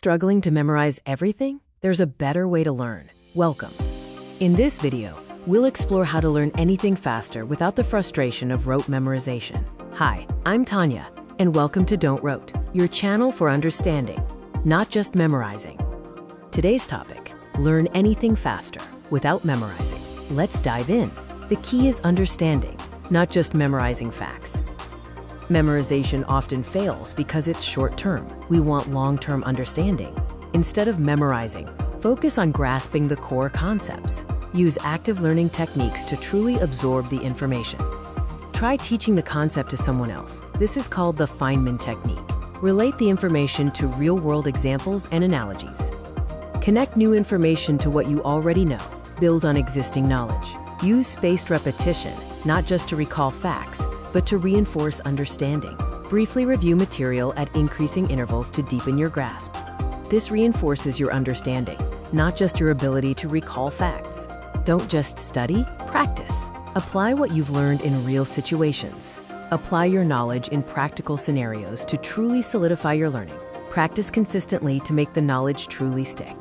Struggling to memorize everything? There's a better way to learn. Welcome. In this video, we'll explore how to learn anything faster without the frustration of rote memorization. Hi, I'm Tanya, and welcome to Don't Rote, your channel for understanding, not just memorizing. Today's topic, learn anything faster without memorizing. Let's dive in. The key is understanding, not just memorizing facts. Memorization often fails because it's short-term. We want long-term understanding. Instead of memorizing, focus on grasping the core concepts. Use active learning techniques to truly absorb the information. Try teaching the concept to someone else. This is called the Feynman technique. Relate the information to real-world examples and analogies. Connect new information to what you already know. Build on existing knowledge. Use spaced repetition, not just to recall facts, but to reinforce understanding. Briefly review material at increasing intervals to deepen your grasp. This reinforces your understanding, not just your ability to recall facts. Don't just study, practice. Apply what you've learned in real situations. Apply your knowledge in practical scenarios to truly solidify your learning. Practice consistently to make the knowledge truly stick.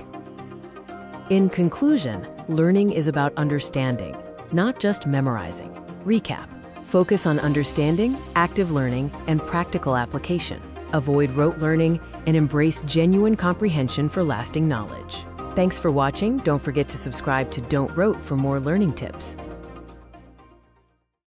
In conclusion, learning is about understanding, not just memorizing. Recap. Focus on understanding, active learning, and practical application. Avoid rote learning and embrace genuine comprehension for lasting knowledge. Thanks for watching. Don't forget to subscribe to Don't Rote for more learning tips.